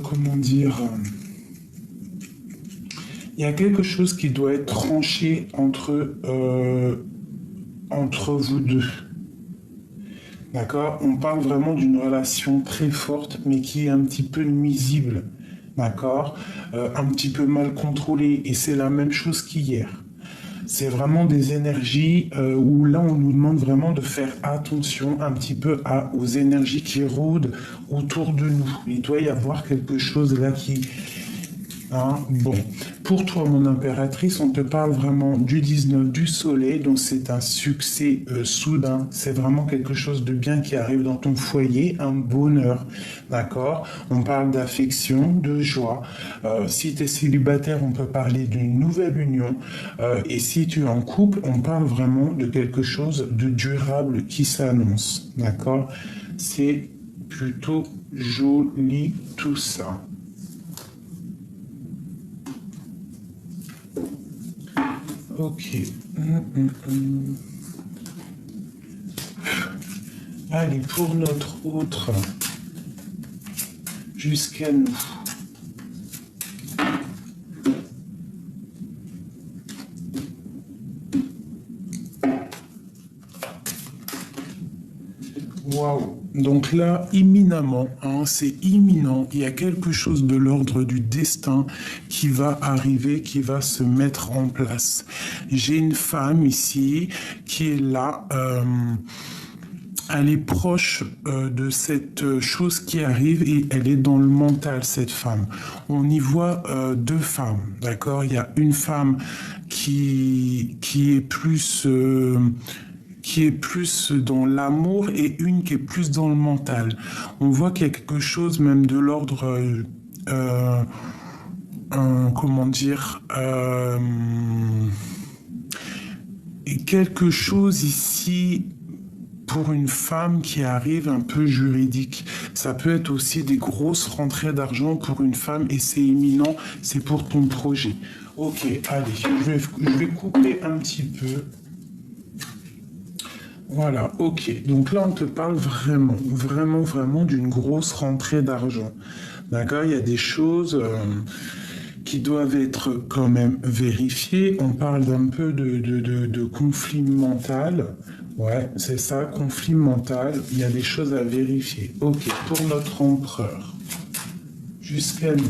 comment dire, il y a quelque chose qui doit être tranché entre vous deux. D'accord? On parle vraiment d'une relation très forte, mais qui est un petit peu nuisible. D'accord? Un petit peu mal contrôlée. Et c'est la même chose qu'hier. C'est vraiment des énergies où là, on nous demande vraiment de faire attention un petit peu aux énergies qui rôdent autour de nous. Il doit y avoir quelque chose là qui, hein, bon, pour toi, mon impératrice, on te parle vraiment du 19 du soleil, donc c'est un succès soudain. C'est vraiment quelque chose de bien qui arrive dans ton foyer, un bonheur, d'accord? On parle d'affection, de joie. Si tu es célibataire, on peut parler d'une nouvelle union. Et si tu es en couple, on parle vraiment de quelque chose de durable qui s'annonce, d'accord? C'est plutôt joli tout ça. Ok. Allez, pour notre autre, jusqu'à nous. Waouh. Donc là, imminemment, hein, c'est imminent, il y a quelque chose de l'ordre du destin qui va arriver, qui va se mettre en place. J'ai une femme ici qui est là, elle est proche de cette chose qui arrive et elle est dans le mental, cette femme. On y voit deux femmes, d'accord? Il y a une femme qui est plus dans l'amour et une qui est plus dans le mental. On voit qu'il y a quelque chose même de l'ordre, comment dire, et quelque chose ici pour une femme qui arrive un peu juridique. Ça peut être aussi des grosses rentrées d'argent pour une femme et c'est imminent, c'est pour ton projet. Ok, allez, je vais couper un petit peu. Voilà, ok. Donc là, on te parle vraiment, vraiment, vraiment d'une grosse rentrée d'argent. D'accord? Il y a des choses qui doivent être quand même vérifiées. On parle d'un peu de conflit mental. Ouais, c'est ça, conflit mental. Il y a des choses à vérifier. Ok, pour notre empereur. Jusqu'à nous.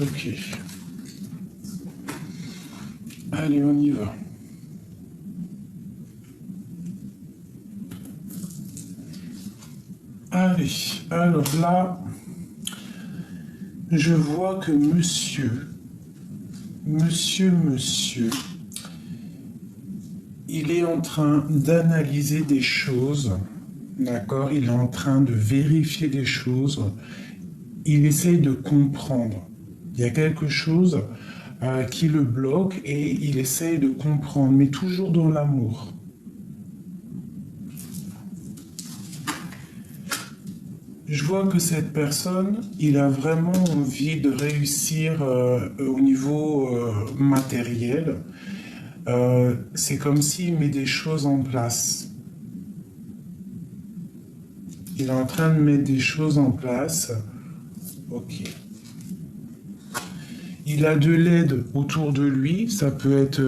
Ok. Allez, on y va. Allez, alors là, je vois que monsieur, il est en train d'analyser des choses, d'accord? Il est en train de vérifier des choses. Il essaye de comprendre. Il y a quelque chose qui le bloque et il essaye de comprendre, mais toujours dans l'amour. Je vois que cette personne, il a vraiment envie de réussir au niveau matériel. C'est comme s'il met des choses en place. Il est en train de mettre des choses en place. Ok. Il a de l'aide autour de lui. Ça peut être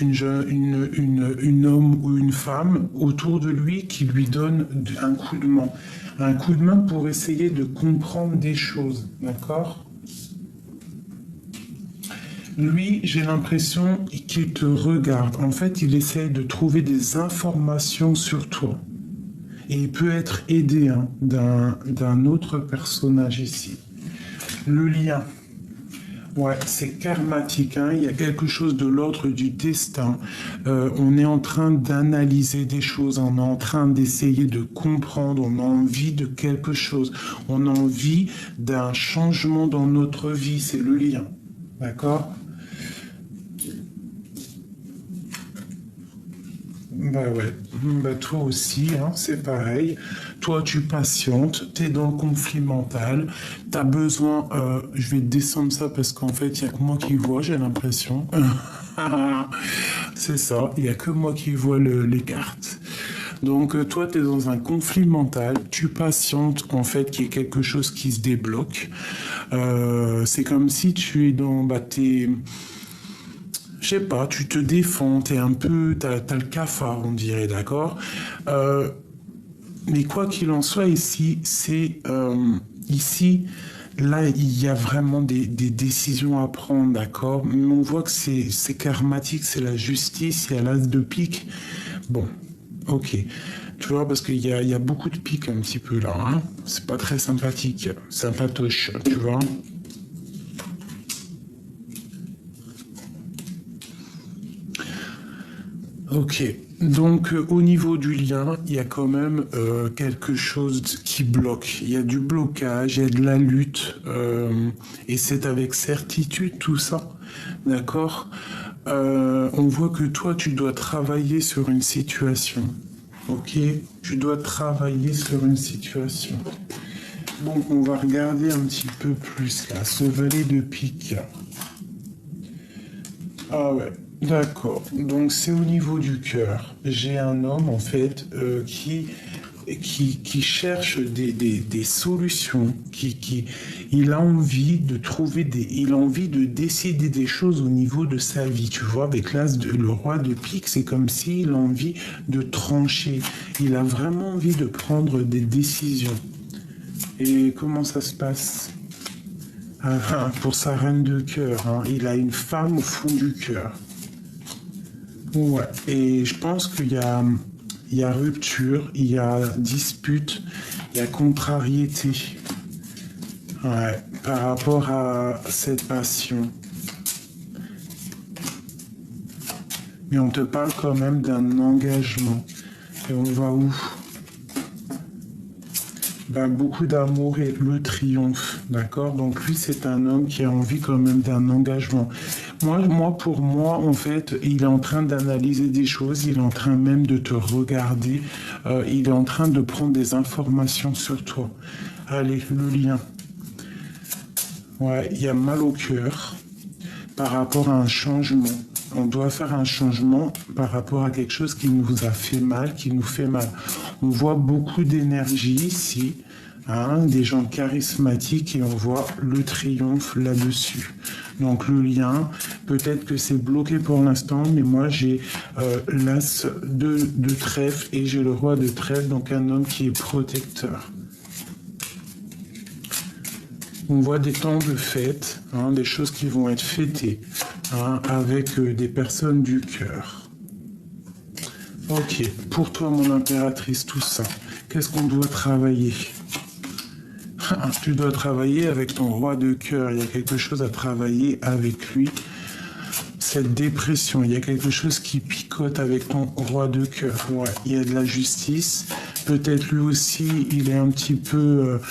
une homme ou une femme autour de lui qui lui donne un coup de main. Un coup de main pour essayer de comprendre des choses. D'accord? Lui, j'ai l'impression qu'il te regarde. En fait, il essaye de trouver des informations sur toi. Et il peut être aidé hein, d'un autre personnage ici. Le lien. Ouais, c'est karmatique, hein. Il y a quelque chose de l'ordre du destin. On est en train d'analyser des choses, on est en train d'essayer de comprendre, on a envie de quelque chose, on a envie d'un changement dans notre vie, c'est le lien. D'accord? Bah ouais, bah toi aussi, hein, c'est pareil. Toi, tu patientes, t'es dans le conflit mental, t'as besoin, je vais descendre ça parce qu'en fait, il y a que moi qui vois, j'ai l'impression. C'est ça, il y a que moi qui vois les cartes. Donc, toi, tu es dans un conflit mental, tu patientes en fait qu'il y ait quelque chose qui se débloque. C'est comme si tu es dans, bah, je sais pas, tu te défends, t'es un peu, t'as le cafard, on dirait, d'accord. Euh, mais quoi qu'il en soit, ici, ici, là, il y a vraiment des décisions à prendre, d'accord. Mais on voit que c'est karmatique, c'est la justice, il y a l'as de pique. Bon, ok. Tu vois, parce qu'il y a beaucoup de piques un petit peu là, hein. C'est pas très sympathique, sympatoche, tu vois. Ok, donc au niveau du lien, il y a quand même quelque chose qui bloque. Il y a du blocage, il y a de la lutte, et c'est avec certitude tout ça, d'accord. On voit que toi, tu dois travailler sur une situation, ok. Tu dois travailler sur une situation. Bon, on va regarder un petit peu plus là, ce valet de pique. Ah ouais, d'accord. Donc c'est au niveau du cœur. J'ai un homme en fait qui cherche des solutions, il a envie de trouver il a envie de décider des choses au niveau de sa vie. Tu vois, avec le roi de pique, c'est comme s'il a envie de trancher. Il a vraiment envie de prendre des décisions. Et comment ça se passe? Pour sa reine de cœur, hein. Il a une femme au fond du cœur. Ouais, et je pense il y a rupture, il y a dispute, il y a contrariété. Ouais, par rapport à cette passion. Mais on te parle quand même d'un engagement. Et on va où? Ben, beaucoup d'amour et le triomphe, d'accord. Donc lui, c'est un homme qui a envie quand même d'un engagement. Pour moi, en fait, il est en train d'analyser des choses, il est en train même de te regarder, il est en train de prendre des informations sur toi. Allez, le lien. Ouais, il y a mal au cœur par rapport à un changement. On doit faire un changement par rapport à quelque chose qui nous a fait mal, qui nous fait mal. On voit beaucoup d'énergie ici, hein, des gens charismatiques et on voit le triomphe là-dessus. Donc le lien, peut-être que c'est bloqué pour l'instant, mais moi j'ai l'as de trèfle et j'ai le roi de trèfle, donc un homme qui est protecteur. On voit des temps de fête, hein, des choses qui vont être fêtées, hein, avec des personnes du cœur. Ok, pour toi mon impératrice, tout ça, qu'est-ce qu'on doit travailler? Tu dois travailler avec ton roi de cœur, il y a quelque chose à travailler avec lui. Cette dépression, il y a quelque chose qui picote avec ton roi de cœur. Ouais, il y a de la justice, peut-être lui aussi, il est un petit peu...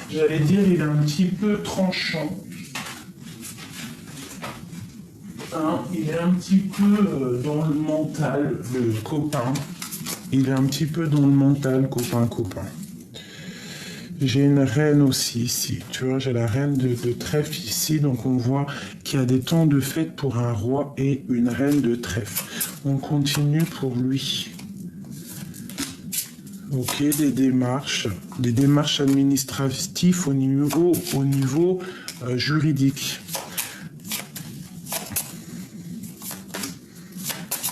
j'allais dire, il est un petit peu tranchant. Hein, il est un petit peu dans le mental, le copain. Il est un petit peu dans le mental, copain. J'ai une reine aussi ici. Tu vois, j'ai la reine de trèfle ici. Donc on voit qu'il y a des temps de fête pour un roi et une reine de trèfle. On continue pour lui. Ok, des démarches administratives au niveau juridique.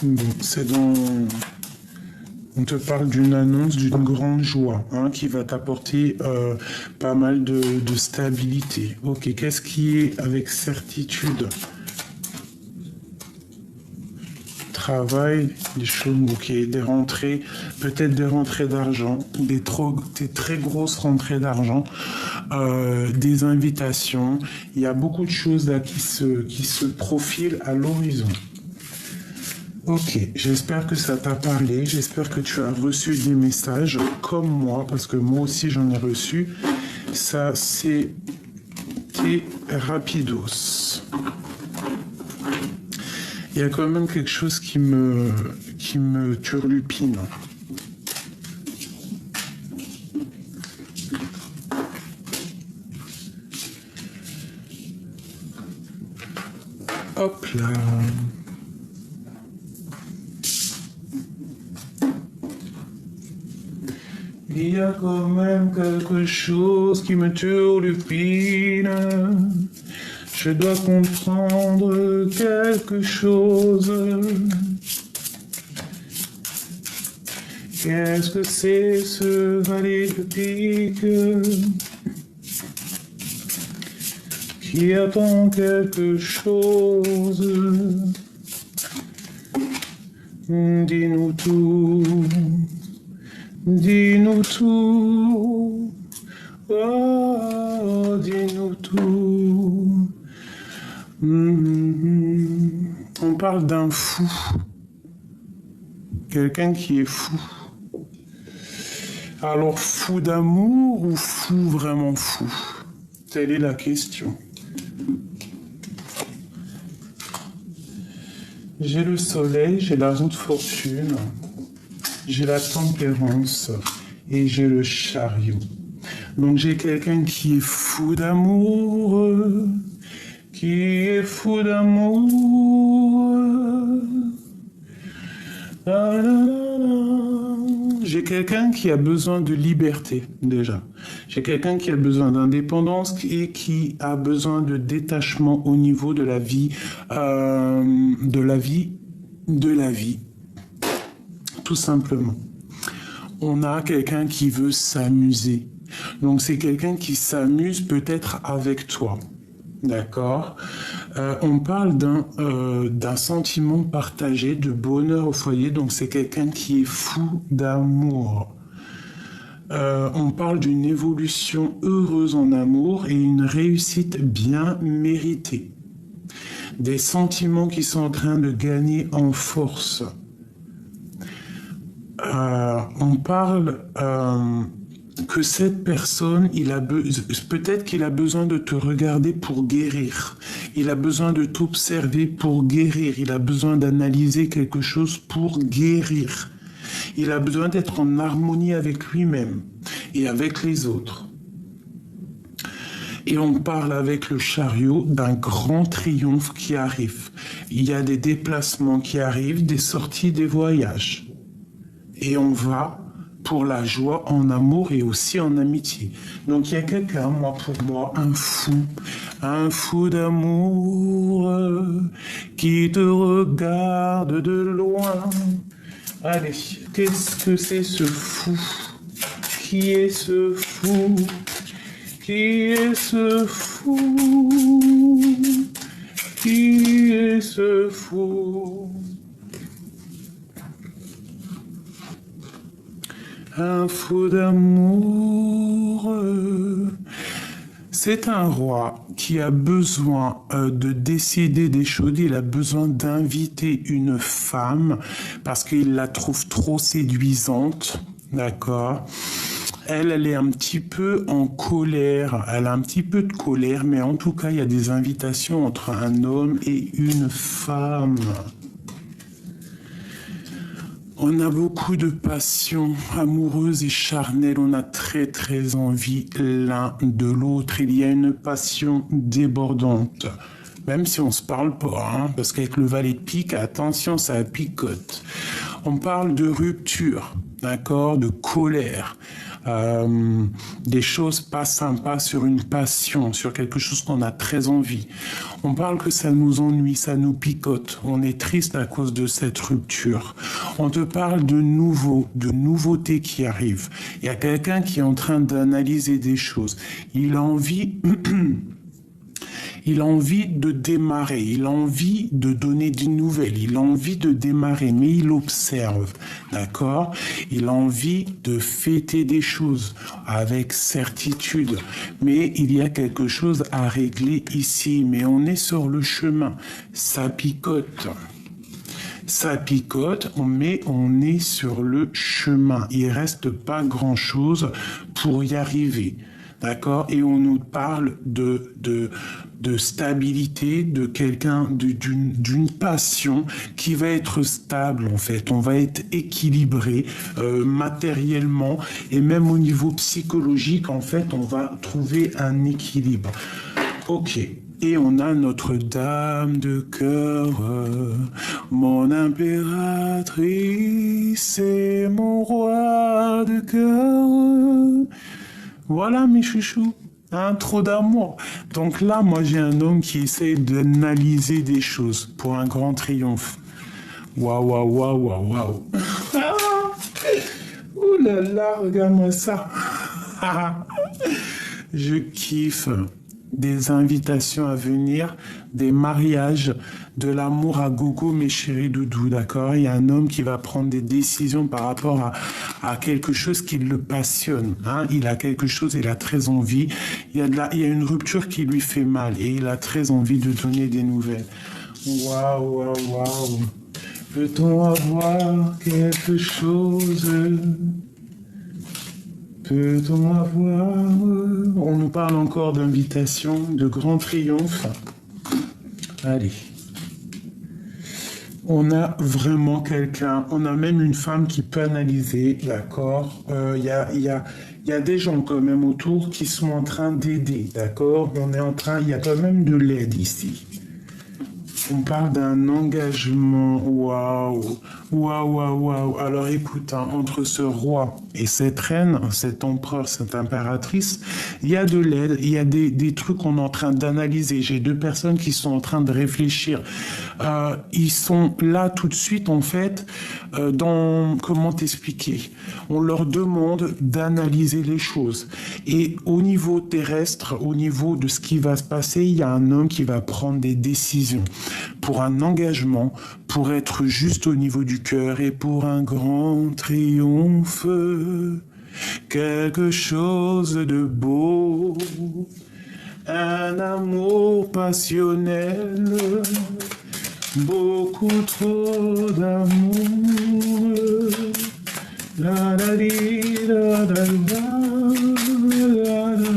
Bon, c'est dans... On te parle d'une annonce d'une grande joie, hein, qui va t'apporter pas mal de stabilité. Ok, qu'est-ce qui est avec certitude? travail, des choses, ok, des rentrées, peut-être des rentrées d'argent, des très grosses rentrées d'argent, des invitations. Il y a beaucoup de choses là qui se profilent à l'horizon. Ok, j'espère que ça t'a parlé, j'espère que tu as reçu des messages comme moi, parce que moi aussi j'en ai reçu. Ça, c'était rapidos. Il y a quand même quelque chose qui me turlupine. Hop là. Il y a quand même quelque chose qui me turlupine. Je dois comprendre quelque chose. Qu'est-ce que c'est ce valet de pique qui attend quelque chose? Dis-nous tout. Dis-nous tout, oh, dis-nous tout. On parle d'un fou, quelqu'un qui est fou. Alors, fou d'amour ou fou vraiment fou? Telle est la question. J'ai le soleil, j'ai la roue de fortune. J'ai la tempérance et j'ai le chariot. Donc j'ai quelqu'un qui est fou d'amour, qui est fou d'amour. J'ai quelqu'un qui a besoin de liberté déjà. J'ai quelqu'un qui a besoin d'indépendance et qui a besoin de détachement au niveau de la vie, tout simplement. On a quelqu'un qui veut s'amuser. Donc c'est quelqu'un qui s'amuse peut-être avec toi. D'accord? On parle d'un sentiment partagé, de bonheur au foyer. Donc c'est quelqu'un qui est fou d'amour. On parle d'une évolution heureuse en amour et une réussite bien méritée. Des sentiments qui sont en train de gagner en force. On parle que cette personne, peut-être qu'il a besoin de te regarder pour guérir. Il a besoin de t'observer pour guérir. Il a besoin d'analyser quelque chose pour guérir. Il a besoin d'être en harmonie avec lui-même et avec les autres. Et on parle avec le chariot d'un grand triomphe qui arrive. Il y a des déplacements qui arrivent, des sorties, des voyages. Et on va pour la joie en amour et aussi en amitié. Donc il y a quelqu'un, pour moi, un fou d'amour qui te regarde de loin. Allez, qu'est-ce que c'est ce fou? Qui est ce fou? Qui est ce fou? Qui est ce fou? Un fou d'amour. C'est un roi qui a besoin de décider des choses. Il a besoin d'inviter une femme parce qu'il la trouve trop séduisante. D'accord? Elle est un petit peu en colère. Elle a un petit peu de colère, mais en tout cas, il y a des invitations entre un homme et une femme. On a beaucoup de passion amoureuse et charnelle. On a très très envie l'un de l'autre. Il y a une passion débordante. Même si on se parle pas, parce qu'avec le valet de pique, attention, ça picote. On parle de rupture, d'accord, de colère. Des choses pas sympas sur une passion, sur quelque chose qu'on a très envie. On parle que ça nous ennuie, ça nous picote. On est triste à cause de cette rupture. On te parle de nouveautés qui arrivent. Il y a quelqu'un qui est en train d'analyser des choses. Il a envie Il a envie de démarrer, il a envie de donner des nouvelles, il a envie de démarrer, mais il observe, d'accord? Il a envie de fêter des choses avec certitude, mais il y a quelque chose à régler ici, mais on est sur le chemin, ça picote. Ça picote, mais on est sur le chemin. Il reste pas grand-chose pour y arriver. D'accord? Et on nous parle de stabilité, de quelqu'un, d'une passion qui va être stable, en fait. On va être équilibré matériellement et même au niveau psychologique, en fait, on va trouver un équilibre. Ok. Et on a notre dame de cœur, mon impératrice et mon roi de cœur. Voilà mes chouchous, hein, trop d'amour. Donc là, moi j'ai un homme qui essaie d'analyser des choses pour un grand triomphe. Waouh, waouh, waouh, waouh, waouh. Ouh là là, regarde-moi ça. Je kiffe. Des invitations à venir, des mariages, de l'amour à gogo, mes chéris doudous, d'accord? Il y a un homme qui va prendre des décisions par rapport à quelque chose qui le passionne, hein? Il a quelque chose, il a très envie, il y a une rupture qui lui fait mal et il a très envie de donner des nouvelles. Waouh, waouh, waouh. Peut-on avoir quelque chose? Peut-on avoir... On nous parle encore d'invitation, de grand triomphe. Allez. On a vraiment quelqu'un, on a même une femme qui peut analyser, d'accord? Il y a des gens quand même autour qui sont en train d'aider, d'accord? Il y a quand même de l'aide ici. On parle d'un engagement, waouh, waouh, waouh, waouh. Alors écoute, hein, entre ce roi et cette reine, cet empereur, cette impératrice, il y a de l'aide, il y a des trucs qu'on est en train d'analyser. J'ai deux personnes qui sont en train de réfléchir. Ils sont là tout de suite, en fait, comment t'expliquer? On leur demande d'analyser les choses. Et au niveau terrestre, au niveau de ce qui va se passer, il y a un homme qui va prendre des décisions pour un engagement, pour être juste au niveau du cœur et pour un grand triomphe, quelque chose de beau, un amour passionnel, beaucoup trop d'amour. La la di, la la la, la la la.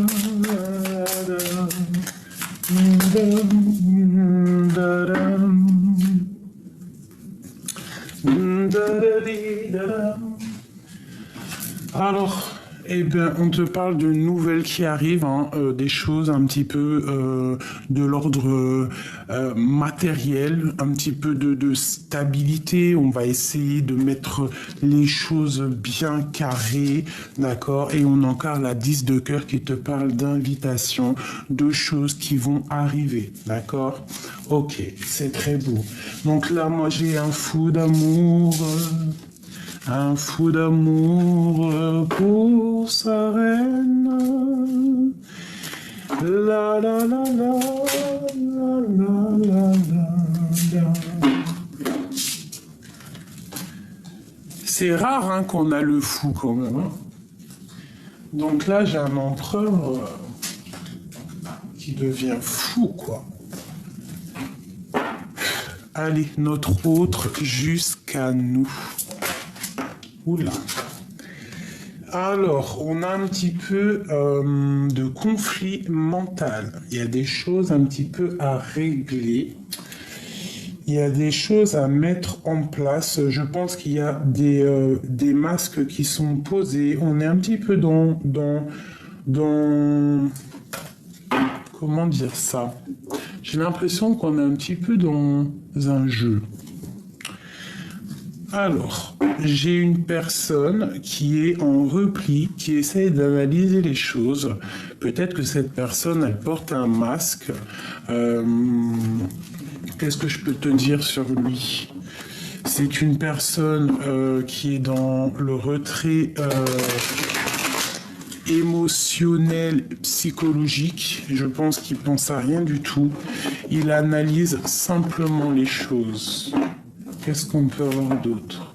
Alors, eh bien, on te parle de nouvelles qui arrivent, hein, des choses un petit peu de l'ordre matériel, un petit peu de stabilité. On va essayer de mettre les choses bien carrées, d'accord? Et on a encore la 10 de cœur qui te parle d'invitation, de choses qui vont arriver, d'accord? Ok, c'est très beau. Donc là, moi, j'ai un fou d'amour. Un fou d'amour pour sa reine. La la la la la la la la. C'est rare hein, qu'on a le fou quand même. Hein. Donc là, j'ai un empereur qui devient fou, quoi. Allez, notre autre jusqu'à nous. Oula. Alors, on a un petit peu de conflit mental. Il y a des choses un petit peu à régler. Il y a des choses à mettre en place. Je pense qu'il y a des masques qui sont posés. On est un petit peu dans comment dire ça? J'ai l'impression qu'on est un petit peu dans un jeu. Alors, j'ai une personne qui est en repli, qui essaye d'analyser les choses. Peut-être que cette personne, elle porte un masque. Qu'est-ce que je peux te dire sur lui? C'est une personne qui est dans le retrait émotionnel, psychologique. Je pense qu'il pense à rien du tout. Il analyse simplement les choses. Qu'est-ce qu'on peut avoir d'autre?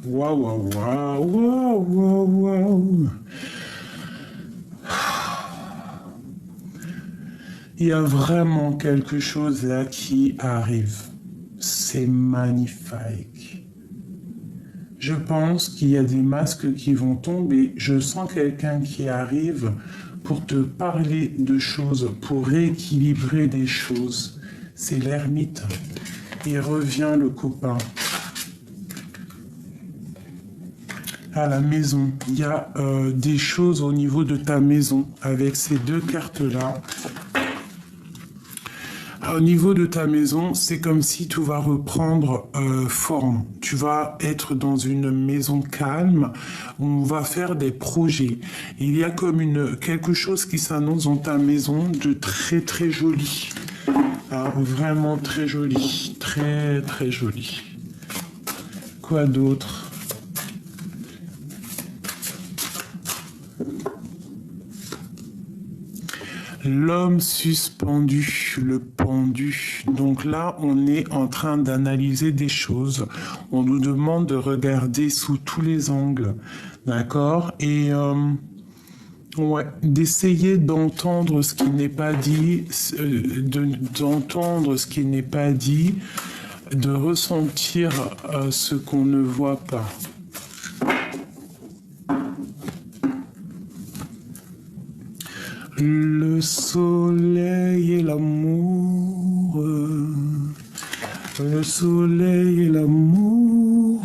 Waouh, waouh, waouh, waouh, waouh. Il y a vraiment quelque chose là qui arrive. C'est magnifique. Je pense qu'il y a des masques qui vont tomber. Je sens quelqu'un qui arrive pour te parler de choses, pour rééquilibrer des choses. C'est l'ermite. Il revient le copain. À la maison, il y a des choses au niveau de ta maison avec ces deux cartes-là. Au niveau de ta maison, c'est comme si tout va reprendre forme. Tu vas être dans une maison calme. On va faire des projets. Il y a comme quelque chose qui s'annonce dans ta maison de très très joli. Ah, vraiment très joli. Très très joli. Quoi d'autre? L'homme suspendu, le pendu. Donc là, on est en train d'analyser des choses. On nous demande de regarder sous tous les angles. D'accord? Et ouais, d'essayer d'entendre ce qui n'est pas dit, d'entendre ce qui n'est pas dit, de ressentir ce qu'on ne voit pas. Le soleil et l'amour, le soleil et l'amour.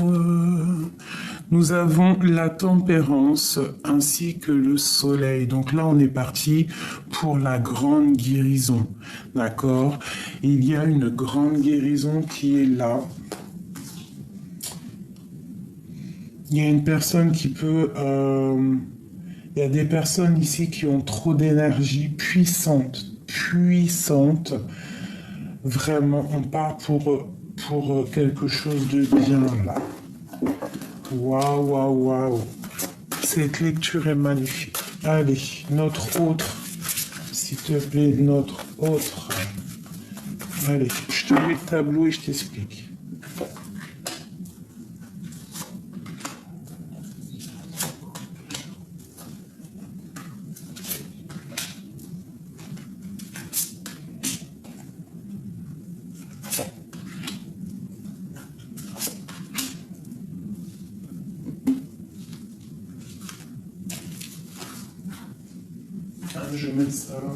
Nous avons la tempérance ainsi que le soleil. Donc là, on est parti pour la grande guérison. D'accord? Il y a une grande guérison qui est là. Il y a une personne qui peut... il y a des personnes ici qui ont trop d'énergie puissante. Vraiment, on part pour quelque chose de bien là. Waouh, waouh, waouh. Cette lecture est magnifique. Allez, notre autre. S'il te plaît, notre autre. Allez, je te mets le tableau et je t'explique. Je vais mettre ça là.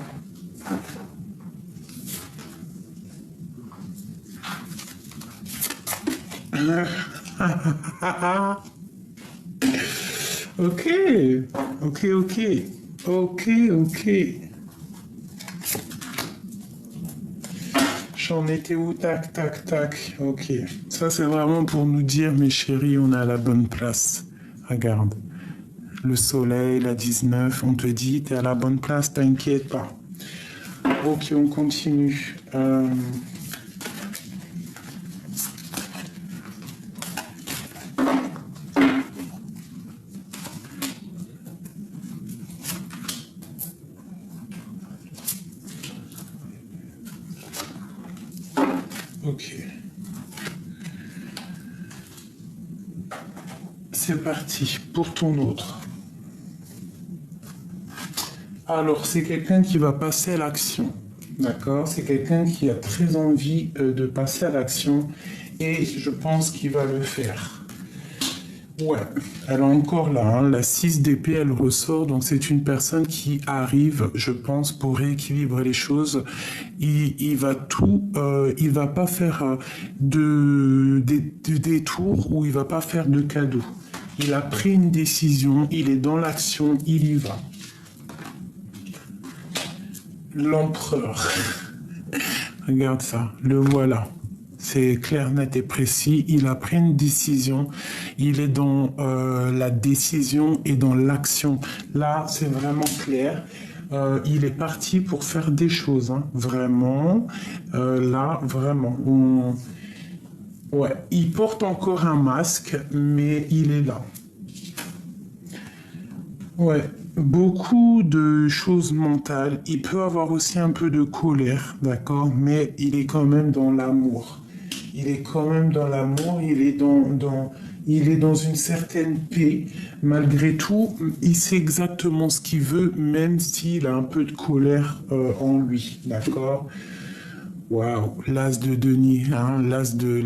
Ok. J'en étais où? Tac, tac, tac. Ok. Ça, c'est vraiment pour nous dire, mes chéris, on est à la bonne place. Regarde. Le soleil, la 19, on te dit, t'es à la bonne place, t'inquiète pas. Ok, on continue. Ok. C'est parti pour ton autre. Alors, c'est quelqu'un qui va passer à l'action. D'accord? C'est quelqu'un qui a très envie de passer à l'action et je pense qu'il va le faire. Ouais, elle est encore là, hein. La 6 d'épée, elle ressort, donc c'est une personne qui arrive, je pense, pour rééquilibrer les choses. Il va il va pas faire de détour ou il va pas faire de cadeau. Il a pris une décision, il est dans l'action, il y va. L'empereur. Regarde ça, le voilà. C'est clair, net et précis. Il a pris une décision. Il est dans la décision et dans l'action. Là, c'est vraiment clair. Il est parti pour faire des choses. Hein. Vraiment. Là, vraiment. Ouais. Il porte encore un masque, mais il est là. Ouais, beaucoup de choses mentales. Il peut avoir aussi un peu de colère, d'accord, mais il est quand même dans l'amour. Il est quand même dans l'amour, il est dans une certaine paix. Malgré tout, il sait exactement ce qu'il veut, même s'il a un peu de colère en lui, d'accord? Waouh, l'as de Denis, hein, l'as de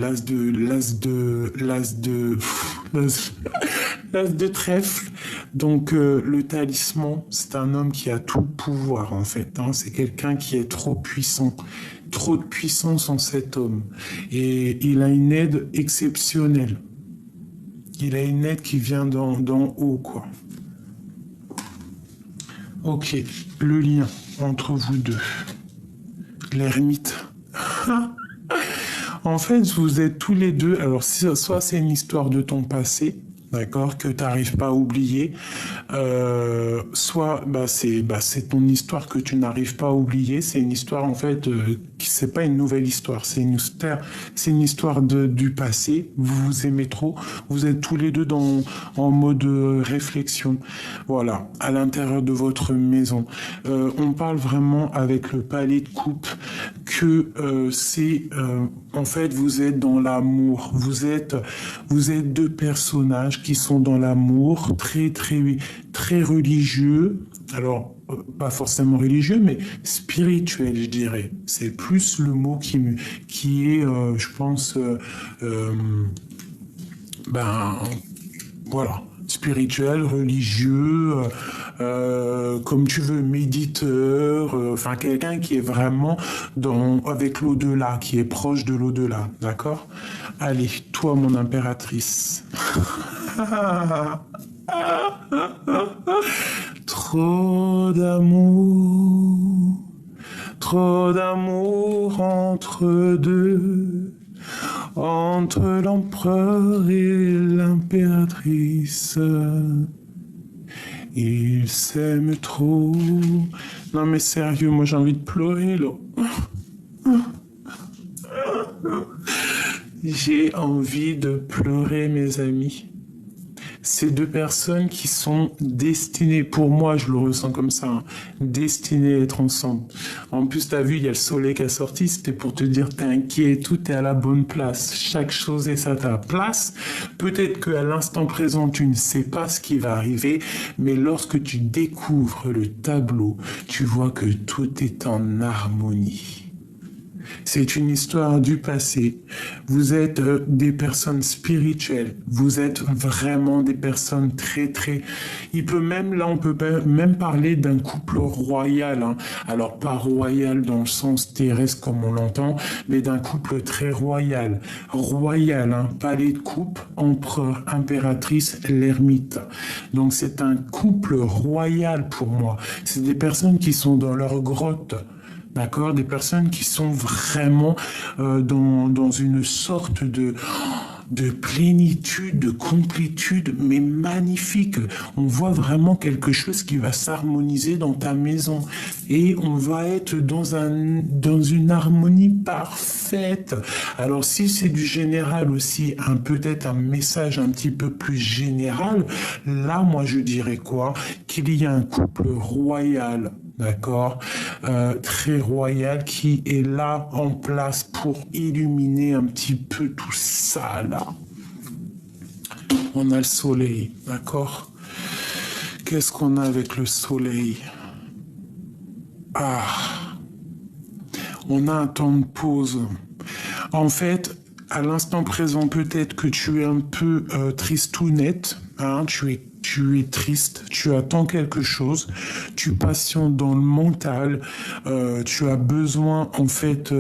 trèfle. Donc le talisman, c'est un homme qui a tout le pouvoir en fait, hein. C'est quelqu'un qui est trop puissant, trop de puissance en cet homme. Et il a une aide exceptionnelle. Il a une aide qui vient d'en haut, quoi. Ok, le lien entre vous deux. L'ermite. En fait, vous êtes tous les deux. Alors, soit c'est une histoire de ton passé, d'accord, que tu n'arrives pas à oublier, soit c'est ton histoire que tu n'arrives pas à oublier. C'est une histoire en fait, qui c'est pas une nouvelle histoire. C'est une histoire du passé. Vous vous aimez trop. Vous êtes tous les deux en mode réflexion. Voilà, à l'intérieur de votre maison. On parle vraiment avec le palais de coupe que en fait vous êtes dans l'amour. Vous êtes deux personnages qui sont dans l'amour, très très très religieux. Alors pas forcément religieux, mais spirituel, je dirais. C'est plus le mot qui est, je pense, ben voilà, spirituel, religieux, comme tu veux, méditeur, enfin quelqu'un qui est vraiment avec l'au-delà, qui est proche de l'au-delà, d'accord? Allez, toi mon impératrice. Trop d'amour entre deux, entre l'empereur et l'impératrice. Ils s'aiment trop. Non mais sérieux, moi j'ai envie de pleurer là. J'ai envie de pleurer mes amis. Ces deux personnes qui sont destinées, pour moi je le ressens comme ça, hein, destinées à être ensemble. En plus t'as vu, il y a le soleil qui a sorti, c'était pour te dire t'inquiète, tout est à la bonne place, chaque chose est à ta place. Peut-être qu'à l'instant présent tu ne sais pas ce qui va arriver, mais lorsque tu découvres le tableau, tu vois que tout est en harmonie. C'est une histoire du passé. Vous êtes des personnes spirituelles. Vous êtes vraiment des personnes très, très... Là, on peut même parler d'un couple royal, hein. Alors, pas royal dans le sens terrestre comme on l'entend, mais d'un couple très royal. Royal, hein. Palais de coupe, empereur, impératrice, l'ermite. Donc, c'est un couple royal pour moi. C'est des personnes qui sont dans leur grotte. D'accord, des personnes qui sont vraiment dans une sorte de plénitude, de complétude, mais magnifique. On voit vraiment quelque chose qui va s'harmoniser dans ta maison. Et on va être dans une harmonie parfaite. Alors si c'est du général aussi, peut-être un message un petit peu plus général, là moi je dirais quoi? Qu'il y a un couple royal. D'accord, très royal qui est là en place pour illuminer un petit peu tout ça là. On a le soleil, d'accord. Qu'est-ce qu'on a avec le soleil? Ah, on a un temps de pause. En fait, à l'instant présent, peut-être que tu es un peu tristounette, hein, tu es triste, tu attends quelque chose, tu patientes dans le mental, tu as besoin, en fait,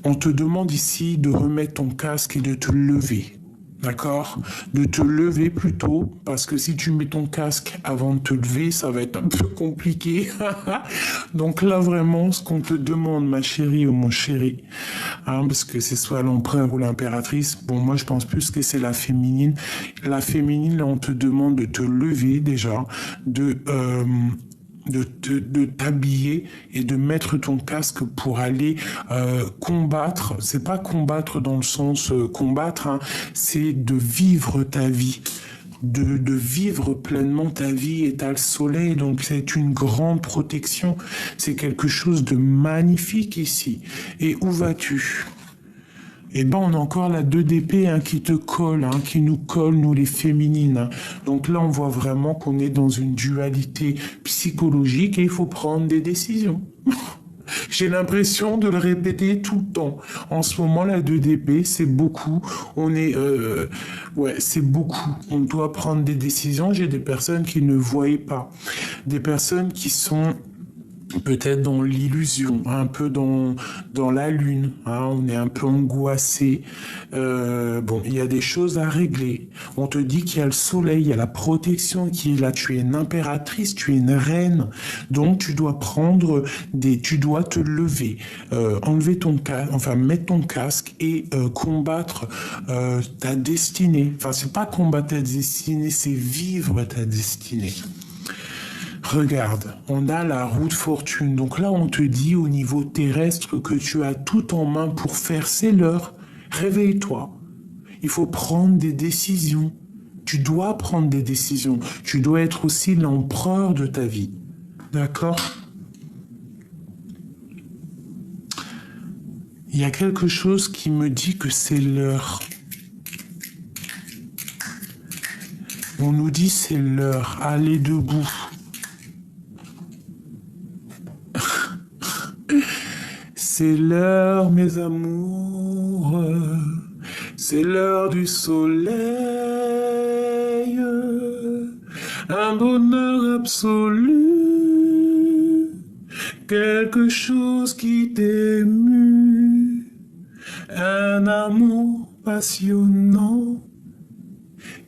on te demande ici de remettre ton casque et de te lever. D'accord? De te lever plutôt, parce que si tu mets ton casque avant de te lever, ça va être un peu compliqué. Donc là, vraiment, ce qu'on te demande, ma chérie ou mon chéri, hein, parce que c'est soit l'empereur ou l'impératrice, bon, moi, je pense plus que c'est la féminine. La féminine, là, on te demande de te lever déjà, de t'habiller et de mettre ton casque pour aller combattre. C'est pas combattre dans le sens combattre, hein, c'est de vivre ta vie. de vivre pleinement ta vie et t'as le soleil, donc c'est une grande protection. C'est quelque chose de magnifique ici. Et où vas-tu? Eh ben, on a encore la 2 d'épée qui te colle, qui nous colle, nous les féminines. Donc là, on voit vraiment qu'on est dans une dualité psychologique et il faut prendre des décisions. J'ai l'impression de le répéter tout le temps. En ce moment, la 2 d'épée, c'est beaucoup. Ouais, c'est beaucoup. On doit prendre des décisions. J'ai des personnes qui ne voyaient pas. Des personnes qui sont peut-être dans l'illusion, un peu dans la lune, on est un peu angoissé. Bon, il y a des choses à régler. On te dit qu'il y a le soleil, il y a la protection qui est là. Tu es une impératrice, tu es une reine, donc tu dois tu dois te lever, enlever ton casque, enfin mettre ton casque et combattre ta destinée. Enfin, c'est pas combattre ta destinée, c'est vivre ta destinée. Regarde, on a la roue de fortune. Donc là, on te dit au niveau terrestre que tu as tout en main pour faire. C'est l'heure. Réveille-toi. Il faut prendre des décisions. Tu dois prendre des décisions. Tu dois être aussi l'empereur de ta vie. D'accord? Il y a quelque chose qui me dit que c'est l'heure. On nous dit c'est l'heure. Allez debout. C'est l'heure, mes amours, c'est l'heure du soleil, un bonheur absolu, quelque chose qui t'émue, un amour passionnant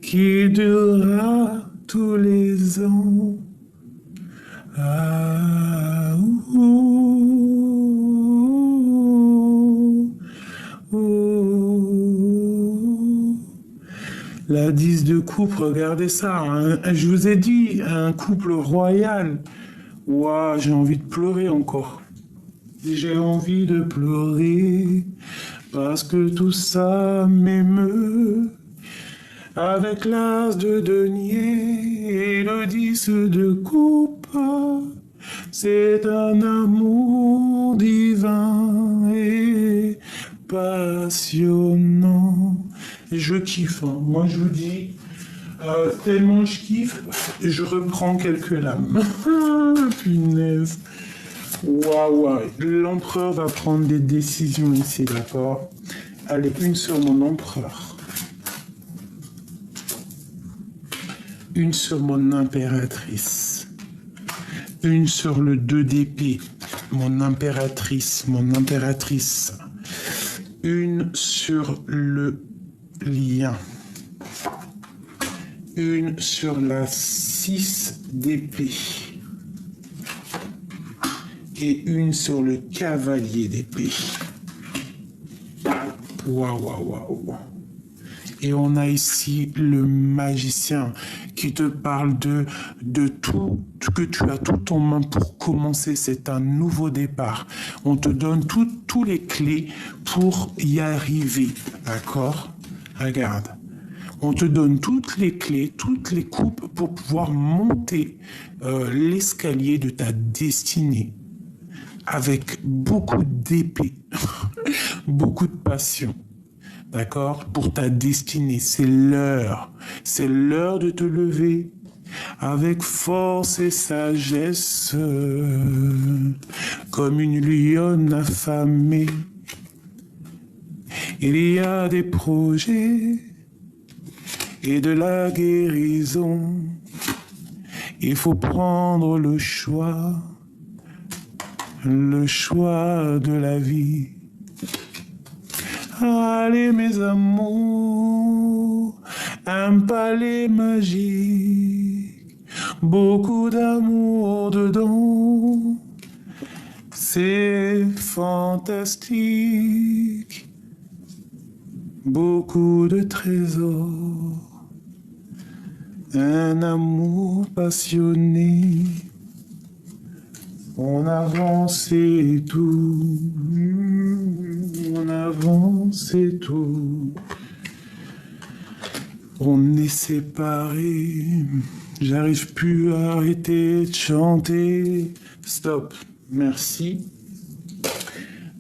qui durera tous les ans. Ah, La 10 de coupe, regardez ça. Je vous ai dit, un couple royal. Ouah, j'ai envie de pleurer encore. J'ai envie de pleurer parce que tout ça m'émeut. Avec l'as de denier et le 10 de coupe, c'est un amour divin et passionnant. Et je kiffe, moi je vous dis, tellement je kiffe, je reprends quelques lames. Punaise. Waouh, l'empereur va prendre des décisions ici, d'accord? Allez, une sur mon empereur. Une sur mon impératrice. Une sur le 2 d'épée. Mon impératrice. Une sur le lien. Une sur la 6 d'épée. Et une sur le cavalier d'épée. Waouh. Et on a ici le magicien qui te parle de tout, que tu as tout en main pour commencer. C'est un nouveau départ. On te donne tous les clés pour y arriver. D'accord? Regarde. On te donne toutes les clés, toutes les coupes pour pouvoir monter l'escalier de ta destinée. Avec beaucoup d'épée, beaucoup de passion. D'accord? Pour ta destinée, c'est l'heure. C'est l'heure de te lever avec force et sagesse, comme une lionne affamée. Il y a des projets et de la guérison. Il faut prendre le choix de la vie. Allez mes amours, un palais magique, beaucoup d'amour dedans, c'est fantastique, beaucoup de trésors, un amour passionné, on avance et tout. On avance et tout. On est séparés, j'arrive plus à arrêter de chanter. Stop, merci.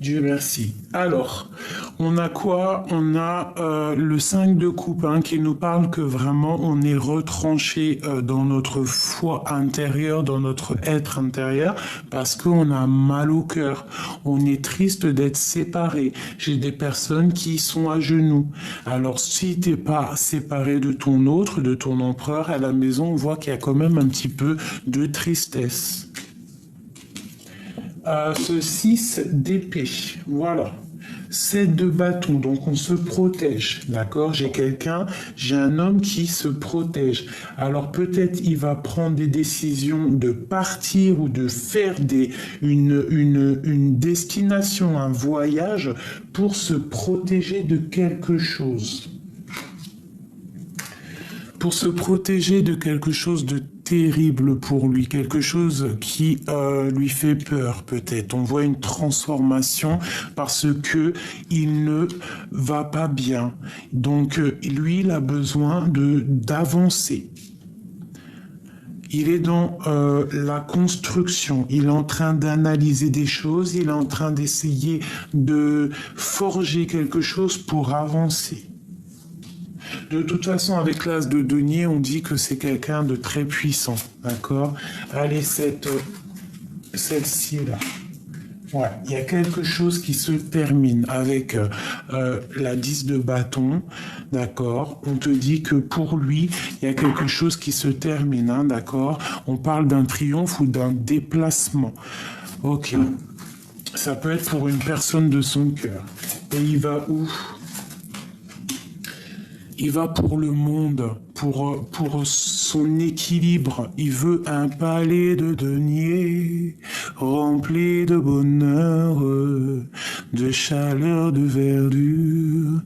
Dieu merci. Alors, on a quoi? On a le 5 de coupe hein, qui nous parle que vraiment on est retranché dans notre foi intérieure, dans notre être intérieur, parce qu'on a mal au cœur. On est triste d'être séparés. J'ai des personnes qui sont à genoux. Alors, si t'es pas séparé de ton autre, de ton empereur à la maison, on voit qu'il y a quand même un petit peu de tristesse. Ce 6 d'épée, voilà. 7 de bâton, donc on se protège, d'accord? J'ai un homme qui se protège. Alors peut-être il va prendre des décisions de partir ou de faire une destination, un voyage pour se protéger de quelque chose. Pour se protéger de quelque chose de terrible pour lui, quelque chose qui lui fait peur peut-être. On voit une transformation parce que il ne va pas bien. Donc lui, il a besoin d'avancer. Il est dans la construction, il est en train d'analyser des choses, il est en train d'essayer de forger quelque chose pour avancer. De toute façon, avec l'as de denier, on dit que c'est quelqu'un de très puissant, d'accord? Allez, celle-ci là. Ouais, il y a quelque chose qui se termine avec la 10 de bâton, d'accord? On te dit que pour lui, il y a quelque chose qui se termine, hein, d'accord? On parle d'un triomphe ou d'un déplacement. Ok. Ça peut être pour une personne de son cœur. Et il va où? Il va pour le monde, pour son équilibre. Il veut un palais de deniers rempli de bonheur, de chaleur, de verdure,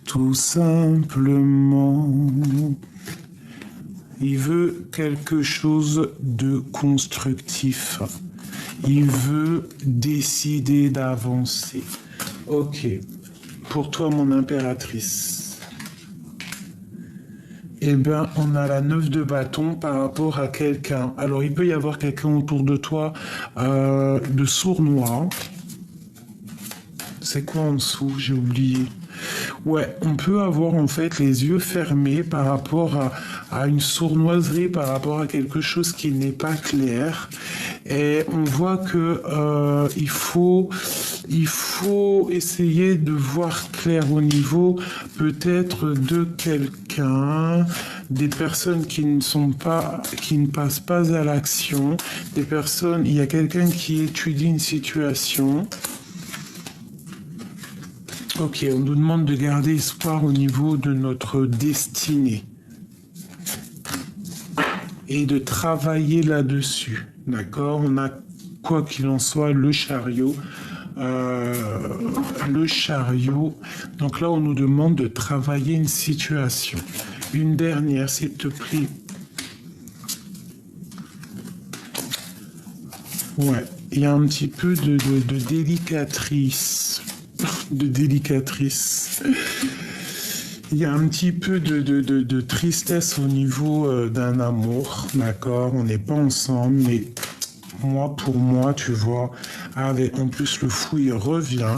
tout simplement. Il veut quelque chose de constructif. Il veut décider d'avancer. Ok. Pour toi, mon impératrice. Eh bien, on a la 9 de bâton par rapport à quelqu'un. Alors, il peut y avoir quelqu'un autour de toi de sournois. C'est quoi en dessous? J'ai oublié. Ouais, on peut avoir en fait les yeux fermés par rapport à une sournoiserie, par rapport à quelque chose qui n'est pas clair. Et on voit que il faut essayer de voir clair au niveau peut-être de quelqu'un, des personnes qui ne passent pas à l'action, des personnes, il y a quelqu'un qui étudie une situation. Ok, on nous demande de garder espoir au niveau de notre destinée et de travailler là-dessus. D'accord? On a, quoi qu'il en soit, le chariot. Donc là, on nous demande de travailler une situation. Une dernière, s'il te plaît. Ouais, il y a un petit peu de délicatrice. De délicatrice. Il y a un petit peu de tristesse au niveau d'un amour, d'accord? On n'est pas ensemble, mais pour moi, tu vois, avec en plus le fou, il revient.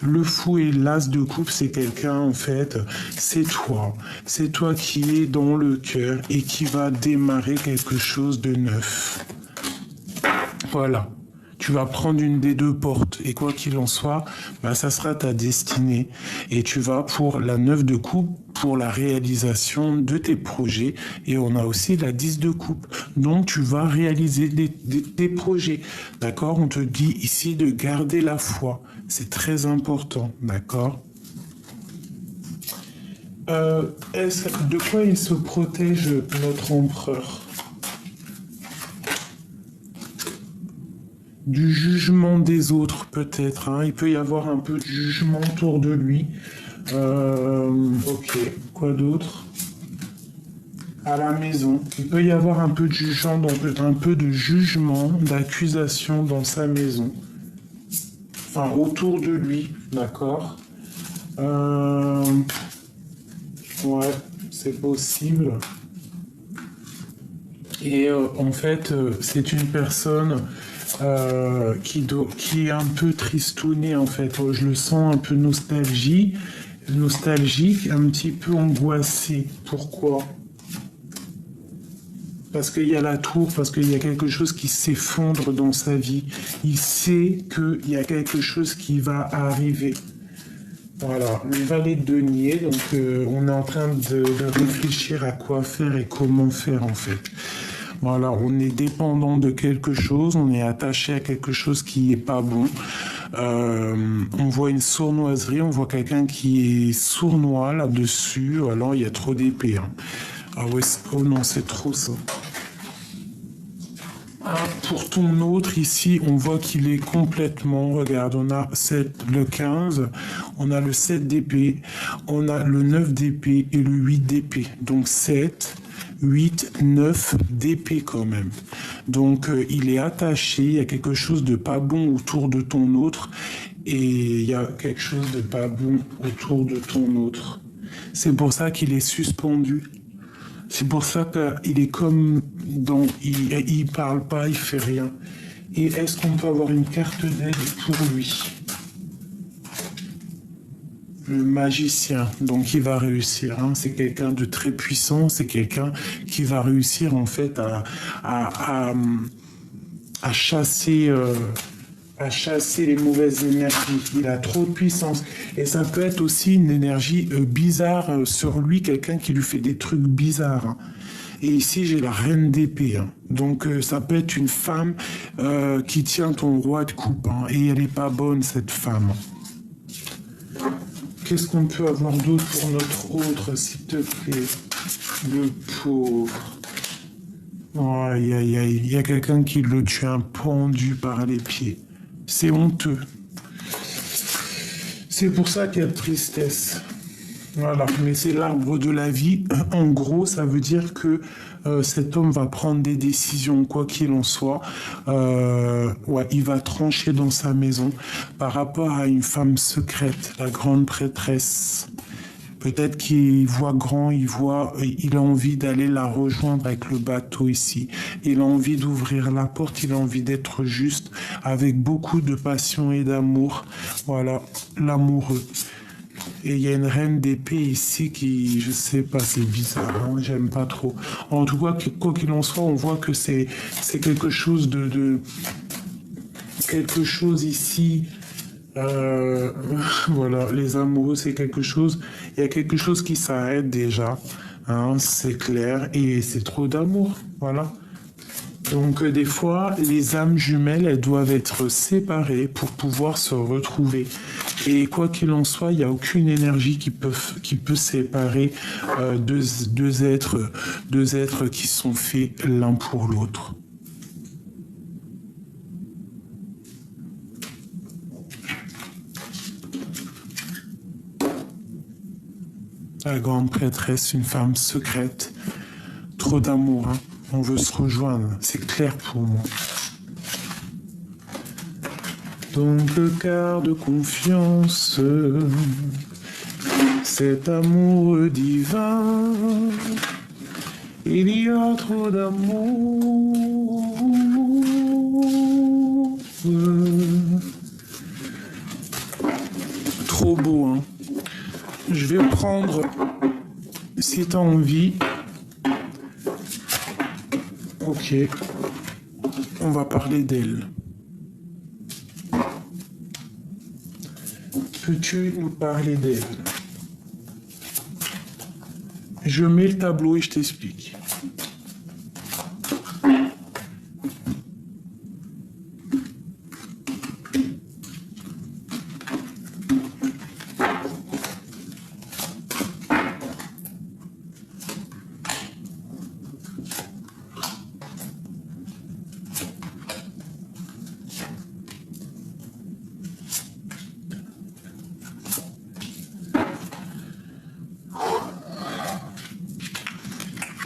Le fou et l'as de coupe, c'est quelqu'un, en fait, c'est toi. C'est toi qui es dans le cœur et qui va démarrer quelque chose de neuf. Voilà. Tu vas prendre une des deux portes et quoi qu'il en soit, ça sera ta destinée. Et tu vas pour la 9 de coupe, pour la réalisation de tes projets. Et on a aussi la 10 de coupe. Donc tu vas réaliser des projets. D'accord? On te dit ici de garder la foi. C'est très important. D'accord? De quoi il se protège, notre empereur? Du jugement des autres, peut-être. Hein. Il peut y avoir un peu de jugement autour de lui. Ok, quoi d'autre? À la maison. Il peut y avoir un peu de jugement, un peu de jugement, d'accusation dans sa maison. Enfin, autour de lui, d'accord? Ouais, c'est possible. Et en fait, c'est une personne qui est un peu tristounée, en fait. Je le sens un peu nostalgique, un petit peu angoissé. Pourquoi? Parce qu'il y a la tour, parce qu'il y a quelque chose qui s'effondre dans sa vie. Il sait qu'il y a quelque chose qui va arriver. Voilà, le valet de denier, donc on est en train de réfléchir à quoi faire et comment faire en fait. Voilà, on est dépendant de quelque chose, on est attaché à quelque chose qui est pas bon. On voit une sournoiserie, on voit quelqu'un qui est sournois là-dessus. Alors il y a trop d'épées. Hein. Ah ouais, oh non, c'est trop ça. Ah, pour ton autre, ici, on voit qu'il est complètement... Regarde, on a le 15, on a le 7 d'épée, on a le 9 d'épée et le 8 d'épée. Donc 7, 8, 9 d'épée quand même. Donc il est attaché, il y a quelque chose de pas bon autour de ton autre et il y a quelque chose de pas bon autour de ton autre. C'est pour ça qu'il est suspendu. C'est pour ça qu'il est comme dans... Il parle pas, il fait rien. Et est-ce qu'on peut avoir une carte d'aide pour lui? Le magicien, donc il va réussir. Hein. C'est quelqu'un de très puissant, c'est quelqu'un qui va réussir en fait à chasser... à chasser les mauvaises énergies. Il a trop de puissance. Et ça peut être aussi une énergie bizarre sur lui, quelqu'un qui lui fait des trucs bizarres. Hein. Et ici, j'ai la reine d'épée. Hein. Donc, ça peut être une femme qui tient ton roi de coupe. Hein. Et elle n'est pas bonne, cette femme. Qu'est-ce qu'on peut avoir d'autre pour notre autre, s'il te plaît? Le pauvre. Oh, aïe, aïe, aïe. Il y a quelqu'un qui le tient pendu par les pieds. C'est honteux. C'est pour ça qu'il y a de tristesse. Voilà, mais c'est l'arbre de la vie. En gros, ça veut dire que cet homme va prendre des décisions, quoi qu'il en soit. Ouais, il va trancher dans sa maison par rapport à une femme secrète, la grande prêtresse. Peut-être qu'il voit grand, il a envie d'aller la rejoindre avec le bateau ici. Il a envie d'ouvrir la porte, il a envie d'être juste, avec beaucoup de passion et d'amour. Voilà, l'amoureux. Et il y a une reine d'épée ici qui, je sais pas, c'est bizarre, hein, j'aime pas trop. En tout cas, quoi qu'il en soit, on voit que c'est quelque chose quelque chose ici. Voilà, les amoureux, c'est quelque chose. Il y a quelque chose qui s'arrête déjà, hein, c'est clair, et c'est trop d'amour, voilà. Donc des fois, les âmes jumelles, elles doivent être séparées pour pouvoir se retrouver. Et quoi qu'il en soit, il n'y a aucune énergie qui peut séparer deux êtres qui sont faits l'un pour l'autre. La grande prêtresse, une femme secrète, trop d'amour, hein. On veut se rejoindre, c'est clair pour moi. Donc le quart de confiance, cet amour divin, il y a trop d'amour. Trop beau, hein. Je vais prendre, si t'as envie. Ok, on va parler d'elle. Peux-tu nous parler d'elle? Je mets le tableau et je t'explique.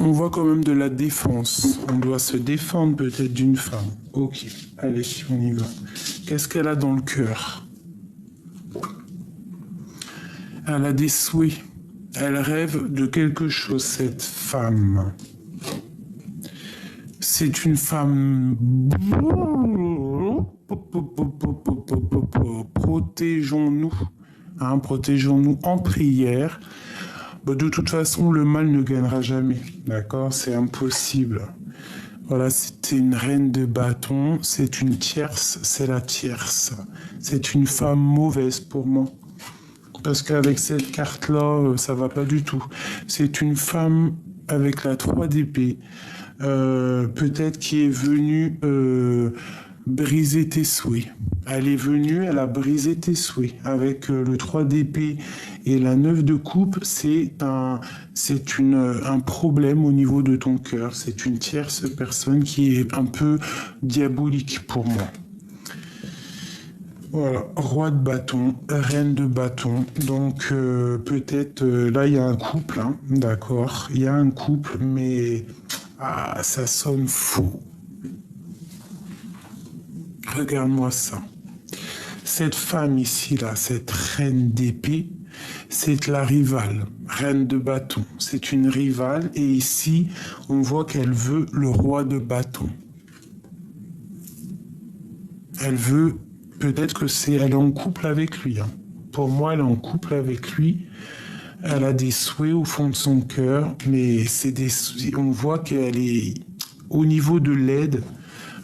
On voit quand même de la défense. On doit se défendre peut-être d'une femme. Ok, allez, on y va. Qu'est-ce qu'elle a dans le cœur? Elle a des souhaits. Elle rêve de quelque chose, cette femme. C'est une femme. Protégeons-nous. Hein, protégeons-nous en prière. Bah, de toute façon, le mal ne gagnera jamais. D'accord? C'est impossible. Voilà, c'était une reine de bâton. C'est une tierce. C'est la tierce. C'est une femme mauvaise pour moi. Parce qu'avec cette carte-là, ça va pas du tout. C'est une femme avec la 3 d'épée. Peut-être qui est venue briser tes souhaits. Elle est venue, elle a brisé tes souhaits. Avec le 3 d'épée et la 9 de coupe, un problème au niveau de ton cœur. C'est une tierce personne qui est un peu diabolique pour moi. Voilà, roi de bâton, reine de bâton. Donc peut-être là il y a un couple, hein, d'accord. Il y a un couple, mais ça sonne faux. Regarde-moi ça. Cette femme ici là, cette reine d'épée, c'est la rivale, reine de bâton. C'est une rivale et ici on voit qu'elle veut le roi de bâton. Elle veut. Peut-être que elle est en couple avec lui. Hein. Pour moi, elle est en couple avec lui. Elle a des souhaits au fond de son cœur, mais on voit qu'elle est au niveau de l'aide,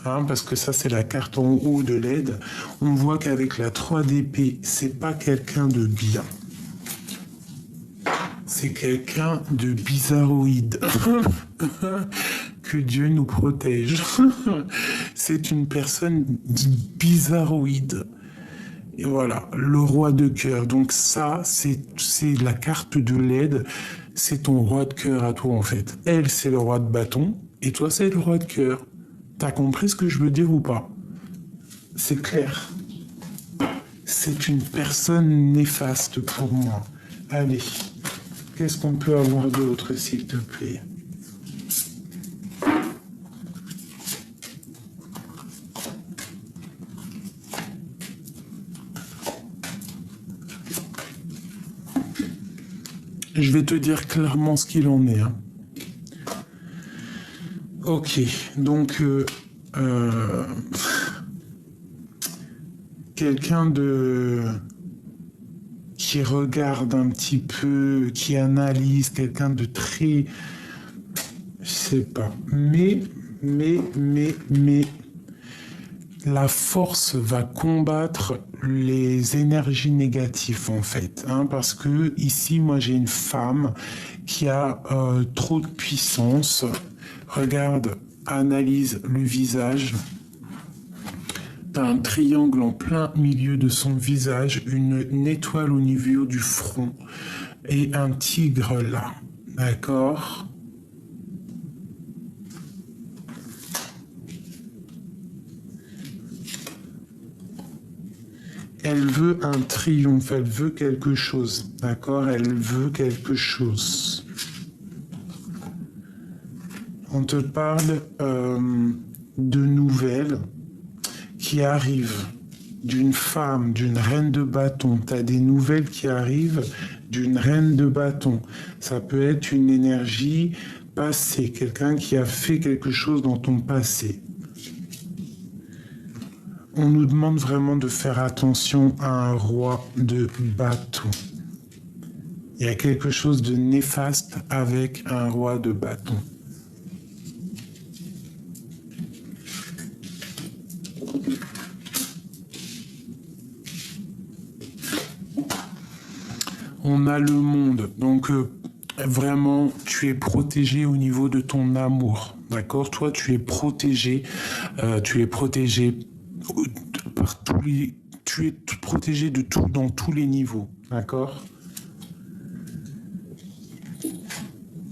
hein, parce que ça, c'est la carte en haut de l'aide. On voit qu'avec la 3 d'épée, c'est pas quelqu'un de bien. C'est quelqu'un de bizarroïde. Que Dieu nous protège. C'est une personne bizarroïde. Et voilà, le roi de cœur. Donc ça, c'est la carte de l'aide. C'est ton roi de cœur à toi, en fait. Elle, c'est le roi de bâton. Et toi, c'est le roi de cœur. T'as compris ce que je veux dire ou pas? C'est clair. C'est une personne néfaste pour moi. Allez, qu'est-ce qu'on peut avoir d'autre, s'il te plaît? Je vais te dire clairement ce qu'il en est. Hein. Ok, donc quelqu'un qui regarde un petit peu, qui analyse, quelqu'un de très, je sais pas. Mais la force va combattre les énergies négatives en fait, hein, parce que ici moi j'ai une femme qui a trop de puissance. Regarde, analyse le visage. T'as un triangle en plein milieu de son visage, une étoile au niveau du front et un tigre là, d'accord? Elle veut un triomphe, elle veut quelque chose, d'accord? Elle veut quelque chose. On te parle de nouvelles qui arrivent d'une femme, d'une reine de bâton. Tu as des nouvelles qui arrivent d'une reine de bâton. Ça peut être une énergie passée, quelqu'un qui a fait quelque chose dans ton passé. On nous demande vraiment de faire attention à un roi de bâton. Il y a quelque chose de néfaste avec un roi de bâton. On a le monde, donc vraiment tu es protégé au niveau de ton amour, d'accord? Toi tu es protégé par tu es protégé de tout dans tous les niveaux, d'accord?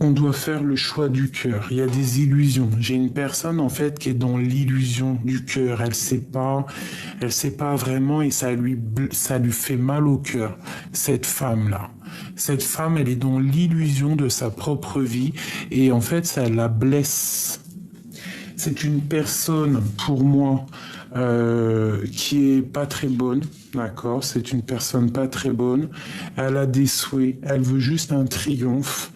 On doit faire le choix du cœur. Il y a des illusions. J'ai une personne en fait qui est dans l'illusion du cœur. Elle sait pas vraiment et ça lui fait mal au cœur. Cette femme-là. Cette femme, elle est dans l'illusion de sa propre vie et en fait, ça la blesse. c'est une personne, pour moi, qui est pas très bonne, d'accord? C'est une personne pas très bonne. Elle a des souhaits, elle veut juste un triomphe.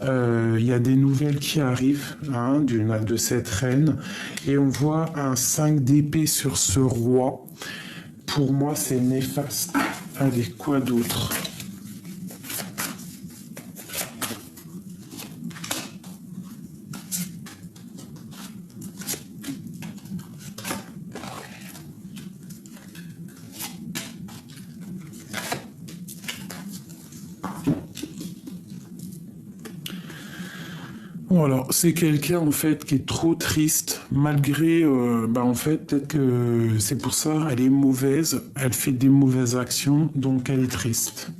Il y a des nouvelles qui arrivent hein, de cette reine. Et on voit un 5 d'épée sur ce roi. Pour moi, c'est néfaste. Allez, quoi d'autre? Bon, alors, c'est quelqu'un en fait qui est trop triste, malgré, en fait, peut-être que c'est pour ça, elle est mauvaise, elle fait des mauvaises actions, donc elle est triste.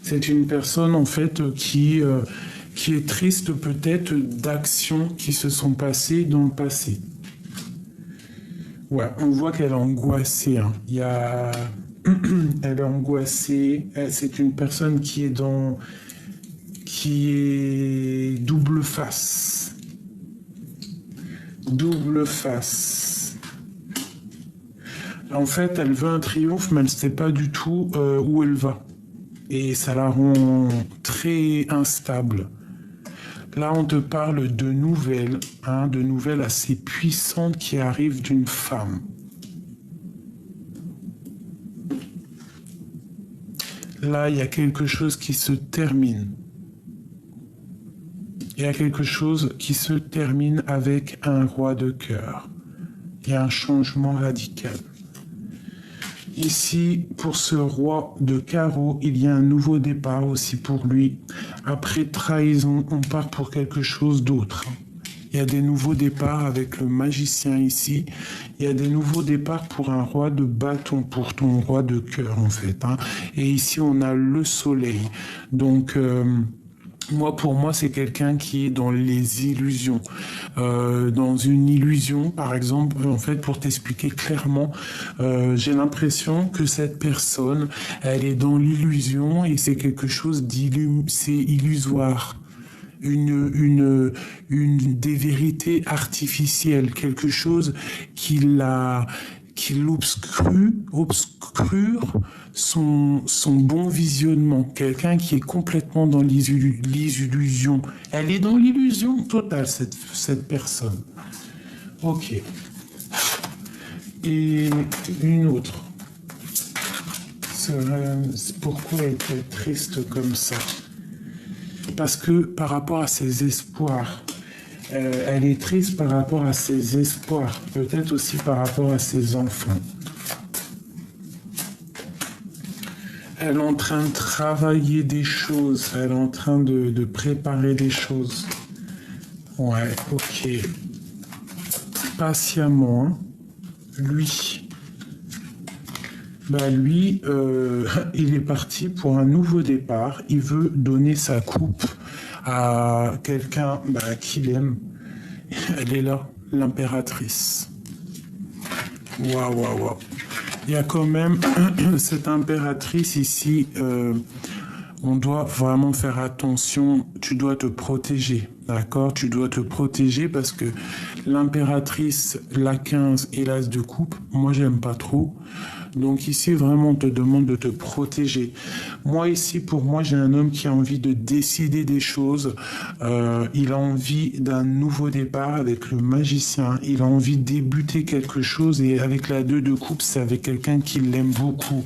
C'est une personne en fait qui est triste peut-être d'actions qui se sont passées dans le passé. Ouais, on voit qu'elle est angoissée. Hein. Il y a... Elle est angoissée. C'est une personne qui est double face. Double face. En fait, elle veut un triomphe, mais elle ne sait pas du tout où elle va. Et ça la rend très instable. Là, on te parle de nouvelles assez puissantes qui arrivent d'une femme. Là, il y a quelque chose qui se termine. Il y a quelque chose qui se termine avec un roi de cœur. Il y a un changement radical. Ici, pour ce roi de carreau, il y a un nouveau départ aussi pour lui. Après trahison, on part pour quelque chose d'autre. Il y a des nouveaux départs avec le magicien ici. Il y a des nouveaux départs pour un roi de bâton, pour ton roi de cœur en fait. Hein. Et ici, on a le soleil. Donc... pour moi, c'est quelqu'un qui est dans les illusions. Dans une illusion, par exemple, en fait, pour t'expliquer clairement, j'ai l'impression que cette personne, elle est dans l'illusion et c'est quelque chose c'est illusoire. Des vérités artificielles, quelque chose qui obscure son bon visionnement. Quelqu'un qui est complètement dans les illusions. Elle est dans l'illusion totale, cette personne. Ok. Et une autre. Pourquoi est-elle triste comme ça? Parce que par rapport à ses espoirs, elle est triste par rapport à ses espoirs, peut-être aussi par rapport à ses enfants. Elle est en train de travailler des choses, elle est en train de préparer des choses. Ouais, ok. Patiemment, hein. Lui, il est parti pour un nouveau départ. Il veut donner sa coupe à quelqu'un qu'il aime. Elle est là, l'impératrice. Waouh. Il y a quand même cette impératrice ici. On doit vraiment faire attention. Tu dois te protéger, d'accord? Tu dois te protéger parce que l'impératrice, la 15 et l'as de coupe, moi, j'aime pas trop. Donc ici, vraiment, on te demande de te protéger. Moi, ici, pour moi, j'ai un homme qui a envie de décider des choses. Il a envie d'un nouveau départ avec le magicien. Il a envie de débuter quelque chose. Et avec la 2 de coupe, c'est avec quelqu'un qui l'aime beaucoup.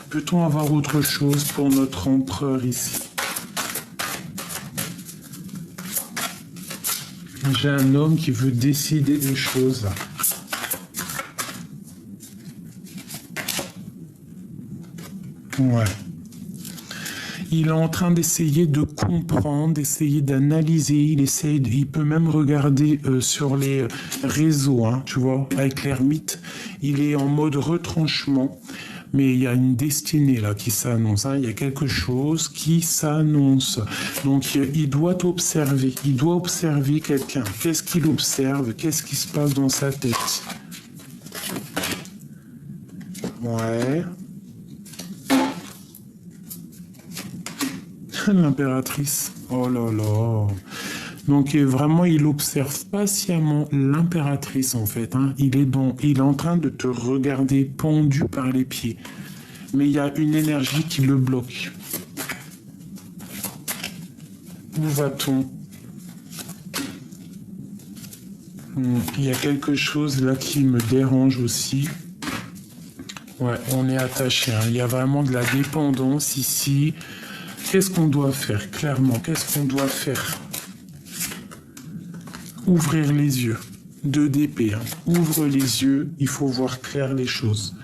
Peut-on avoir autre chose pour notre empereur ici? J'ai un homme qui veut décider des choses. Ouais. Il est en train d'essayer de comprendre, d'essayer d'analyser. Il peut même regarder sur les réseaux, hein, tu vois, avec l'ermite. Il est en mode retranchement, mais il y a une destinée là qui s'annonce. Hein. Il y a quelque chose qui s'annonce. Donc il doit observer. Il doit observer quelqu'un. Qu'est-ce qu'il observe? Qu'est-ce qui se passe dans sa tête? Ouais. L'impératrice. Oh là là. Donc vraiment, il observe patiemment l'impératrice en fait, hein. Il est en train de te regarder pendu par les pieds. Mais il y a une énergie qui le bloque. Où va-t-on? Il y a quelque chose là qui me dérange aussi. Ouais, on est attaché, hein. Il y a vraiment de la dépendance ici. Qu'est-ce qu'on doit faire, clairement? Qu'est-ce qu'on doit faire? Ouvrir les yeux. 2 d'épée, hein. Ouvre les yeux, il faut voir clair les choses.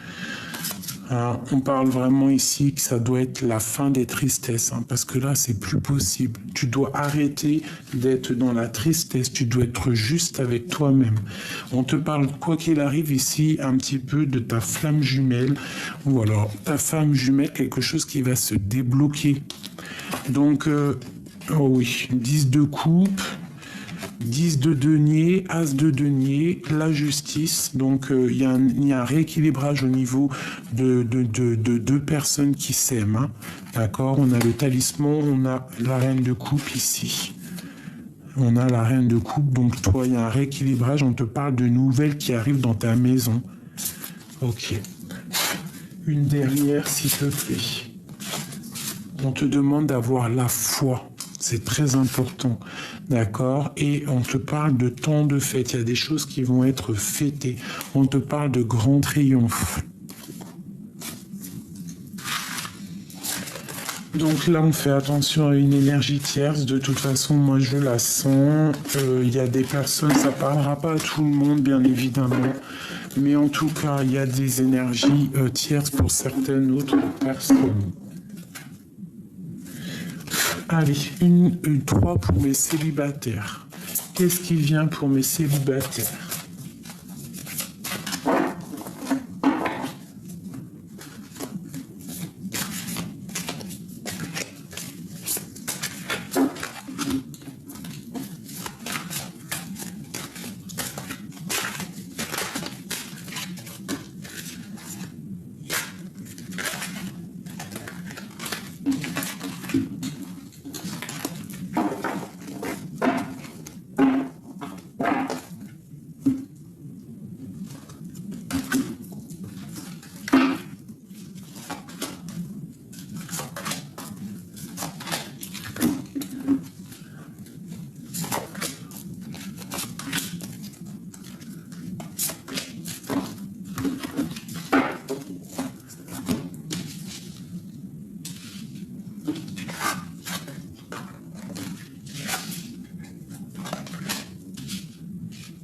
Alors, on parle vraiment ici que ça doit être la fin des tristesses, hein, parce que là, c'est plus possible. Tu dois arrêter d'être dans la tristesse, tu dois être juste avec toi-même. On te parle, quoi qu'il arrive ici, un petit peu de ta flamme jumelle, ou alors ta femme jumelle, quelque chose qui va se débloquer. Donc, oh oui, 10 de coupe. 10 de denier, as de denier, la justice. Donc, il y a un rééquilibrage au niveau de 2 personnes qui s'aiment. Hein. D'accord? On a le talisman, on a la reine de coupe ici. On a la reine de coupe. Donc, toi, il y a un rééquilibrage. On te parle de nouvelles qui arrivent dans ta maison. Ok. Une dernière, s'il te plaît. On te demande d'avoir la foi. C'est très important, d'accord? Et on te parle de temps de fête. Il y a des choses qui vont être fêtées. On te parle de grand triomphe. Donc là, on fait attention à une énergie tierce. De toute façon, moi, je la sens. Il y a des personnes, ça parlera pas à tout le monde, bien évidemment. Mais en tout cas, il y a des énergies tierces pour certaines autres personnes. Allez, une 3 pour mes célibataires. Qu'est-ce qui vient pour mes célibataires?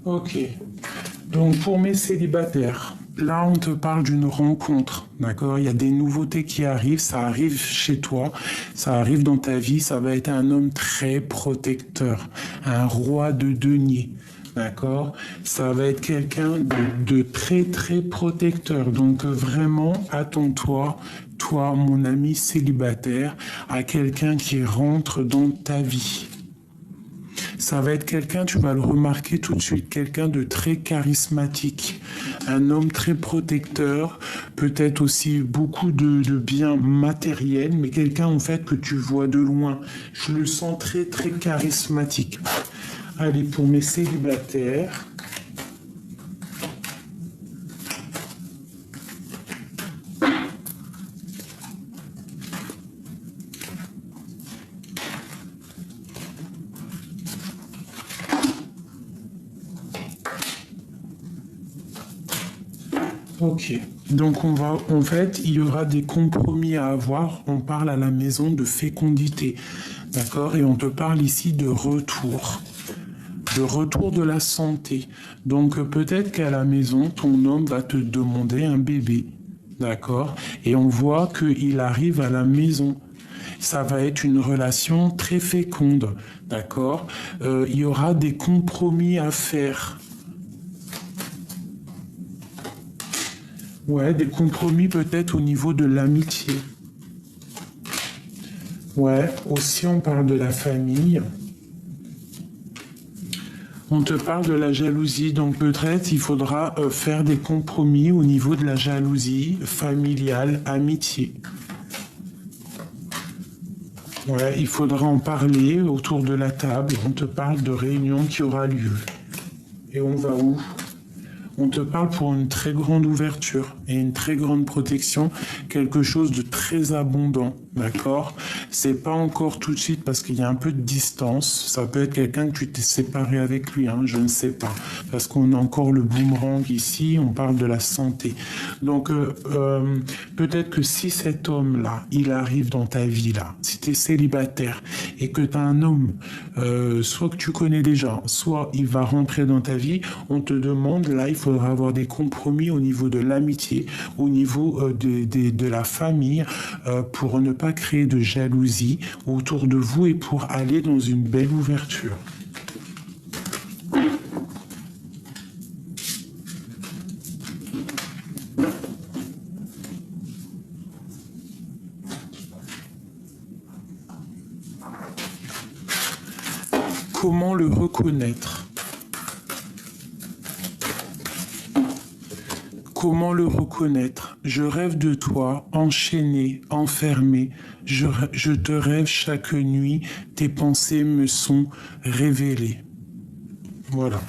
Ok. Donc pour mes célibataires, là on te parle d'une rencontre, d'accord? Il y a des nouveautés qui arrivent, ça arrive chez toi, ça arrive dans ta vie, ça va être un homme très protecteur, un roi de denier, d'accord? Ça va être quelqu'un de très très protecteur, donc vraiment attends-toi, toi mon ami célibataire, à quelqu'un qui rentre dans ta vie. Ça va être quelqu'un, tu vas le remarquer tout de suite, quelqu'un de très charismatique, un homme très protecteur, peut-être aussi beaucoup de biens matériels, mais quelqu'un en fait que tu vois de loin. Je le sens très très charismatique. Allez, pour mes célibataires. Ok, donc en fait, il y aura des compromis à avoir. On parle à la maison de fécondité, d'accord? Et on te parle ici de retour de la santé. Donc peut-être qu'à la maison, ton homme va te demander un bébé, d'accord? Et on voit qu'il arrive à la maison. Ça va être une relation très féconde, d'accord? Il y aura des compromis à faire. Ouais, des compromis peut-être au niveau de l'amitié. Ouais, aussi on parle de la famille. On te parle de la jalousie, donc peut-être il faudra faire des compromis au niveau de la jalousie familiale, amitié. Ouais, il faudra en parler autour de la table. On te parle de réunion qui aura lieu. Et on va où? On te parle pour une très grande ouverture et une très grande protection, quelque chose de très abondant, d'accord? C'est pas encore tout de suite parce qu'il y a un peu de distance. Ça peut être quelqu'un que tu t'es séparé avec lui, hein, je ne sais pas. Parce qu'on a encore le boomerang ici, on parle de la santé. Donc peut-être que si cet homme-là, il arrive dans ta vie là, si tu es célibataire et que tu as un homme, soit que tu connais déjà, soit il va rentrer dans ta vie, on te demande, là, il faudra avoir des compromis au niveau de l'amitié, au niveau de la famille, pour ne pas créer de jalousie autour de vous et pour aller dans une belle ouverture. Comment le reconnaître? Comment le reconnaître? Je rêve de toi, enchaîné, enfermé. Je te rêve chaque nuit, tes pensées me sont révélées. Voilà.